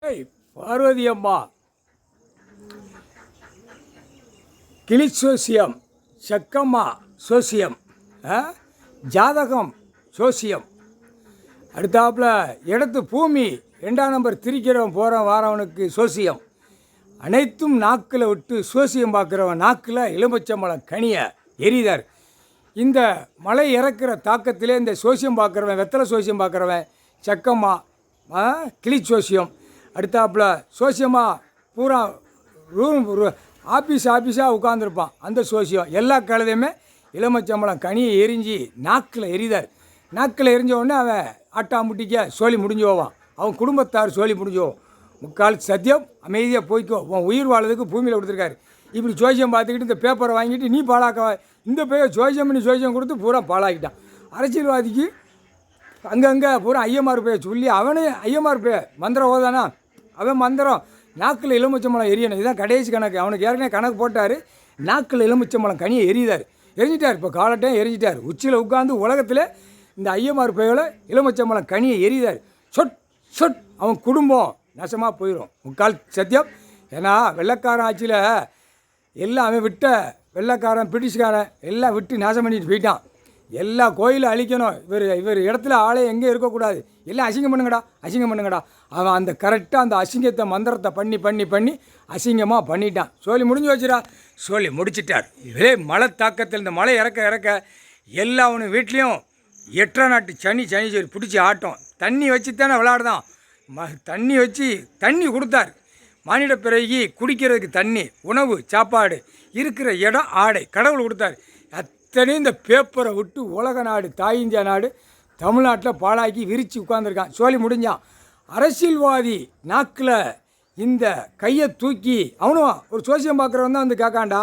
ஏய் பார்வதி அம்மா, கிளி சோசியம், செக்கம்மா சோசியம், ஜாதகம் சோசியம், அடுத்தாப்புல இடத்து பூமி 2ஆம் நம்பர் திரிக்கிறவன் போகிறவன் வாரவனுக்கு சோசியம், அனைத்தும் நாக்கில் விட்டு சோசியம் பார்க்குறவன் நாக்கில் எலுமிச்சம்பழம் கனியை எரிதார். இந்த மலை இறக்குற தாக்கத்திலே இந்த சோசியம் பார்க்குறவன், வெத்தலை சோசியம் பார்க்குறவன் செக்கம்மா, கிளி சோசியம், அடுத்தாப்புல சோசியமாக பூரா ஆஃபீஸாக உட்காந்துருப்பான். அந்த சோசியம் எல்லா கழுதையுமே எலுமிச்சம்பழம் கனியை எரிஞ்சு நாக்கில் எரிதார். நாக்கில் எரிஞ்ச உடனே அவன் ஆட்டாமுட்டிக்க சோழி முடிஞ்சு போவான். அவன் குடும்பத்தார் சோழி முடிஞ்சு போவோம். முக்கால் சத்தியம் அமைதியாக போய்க்கோ, உன் உயிர் வாழ்றதுக்கு பூமியில் கொடுத்துருக்காரு. இப்படி ஜோசியம் பார்த்துக்கிட்டு இந்த பேப்பரை வாங்கிட்டு நீ பாழாக்க, இந்த பேர் ஜோசியம் பண்ணி ஜோசியம் கொடுத்து பூரா பாழாக்கிட்டான். அரசியல்வாதிக்கு அங்கங்கே பூரா ஐயமார் பேர் சொல்லி அவனே ஐயமார் பேர் மந்திரம் ஓதானா, அவன் மந்திரம் நாக்கில் எலுமிச்சம்பழம் எரியணும். இதுதான் கடைசி கணக்கு. அவனுக்கு ஏற்கனவே கணக்கு போட்டார். நாக்கில் எலுமிச்சம்பழம் கனியை எரிஞ்சிட்டார். இப்போ காலட்டையும் எரிஞ்சிட்டார். உச்சியில் உட்காந்து உலகத்தில் இந்த ஐயமார் பேயோட எலுமிச்சம்பழம் கனியை எரிதார். சொட் சொட் அவன் குடும்பம் நாசமாக போயிடும். முக்கால் சத்தியம். ஏன்னா வெள்ளைக்காரன் ஆட்சியில் எல்லாம் அவன் விட்ட வெள்ளைக்காரன் பிரிட்டிஷ்காரன் எல்லாம் விட்டு நாசம் பண்ணிட்டு போயிட்டான். எல்லா கோயிலும் அழிக்கணும். இவர் இடத்துல ஆளே எங்கே இருக்கக்கூடாது. எல்லாம் அசிங்கம் பண்ணுங்கடா. அவன் அந்த கரெக்டாக அந்த அசிங்கத்தை மந்திரத்தை பண்ணி அசிங்கமாக பண்ணிட்டான். சோழி முடிஞ்சு வச்சுடா. சோழி முடிச்சிட்டார். இதே மழை தாக்கத்தில் இந்த மழை இறக்க எல்லா அவனு வீட்லேயும் 8 நாட்டு சனி சரி பிடிச்சி ஆட்டம். தண்ணி வச்சு தானே விளையாடுதான். தண்ணி வச்சு தண்ணி கொடுத்தார். மானிட பிறகு குடிக்கிறதுக்கு தண்ணி, உணவு, சாப்பாடு, இருக்கிற இடம், ஆடை கடவுள் கொடுத்தார். அத்தனையும் இந்த பேப்பரை விட்டு உலக நாடு, தாய் இந்தியா நாடு தமிழ்நாட்டில் பாழாக்கி விரித்து உட்காந்துருக்கான். சோழி முடிஞ்சான். அரசியல்வாதி நாக்கில் இந்த கையை தூக்கி அவனும் ஒரு சோசியம் பார்க்குறவன் தான் வந்து கேட்காண்டா.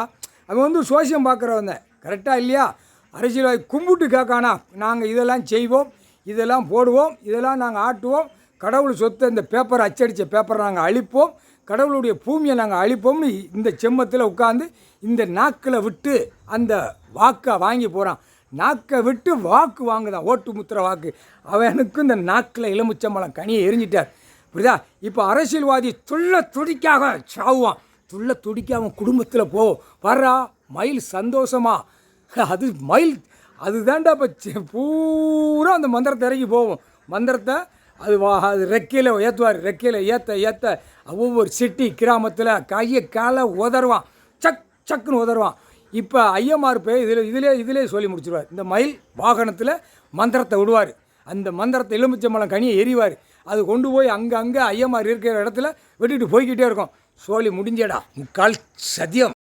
அவன் வந்து சோசியம் பார்க்குறவன் தான் கரெக்டாக இல்லையா. அரசியல்வாதி கும்பிட்டு கேட்கானா, நாங்கள் இதெல்லாம் செய்வோம், இதெல்லாம் போடுவோம், இதெல்லாம் நாங்கள் ஆட்டுவோம், கடவுள் சொத்தை இந்த பேப்பரை அச்சடித்த பேப்பரை நாங்கள் அழிப்போம், கடவுளுடைய பூமியை நாங்கள் அழிப்போம்னு இந்த செம்மத்தில் உட்காந்து இந்த நாக்கில் விட்டு அந்த வாக்கை வாங்கி போகிறான். நாக்கை விட்டு வாக்கு வாங்குதான், ஓட்டு முத்திர வாக்கு. அவனுக்கும் இந்த நாக்கில் எலுமிச்சம்பழம் கனியை எரிஞ்சிட்டார். புரியுதா? இப்போ அரசியல்வாதி துடிக்காக சாவுவான். துடிக்க அவன் குடும்பத்தில் போவோம். வர்றா மயில் சந்தோஷமா, அது மயில் அதுதான்டா. இப்போ பூரா அந்த மந்திரத்தை இறங்கி போவோம். மந்திரத்தை அது ரெக்கையில் ஏற்றுவார். ரெக்கையில் ஏற்ற ஒவ்வொரு சிட்டி கிராமத்தில் கையை காலை உதருவான். சக்குன்னு உதருவான். இப்போ ஐயமார் போய் இதிலே சொல்லி முடிச்சிடுவார். இந்த மயில் வாகனத்தில் மந்திரத்தை விடுவார். அந்த மந்திரத்தை எலுமிச்சம்பழம் கனியை எரிவார். அது கொண்டு போய் அங்கே ஐயமார் இருக்கிற இடத்துல விட்டுட்டு போய்கிட்டே இருக்கும். சோழி முடிஞ்சடா. முக்கால் சத்தியம்.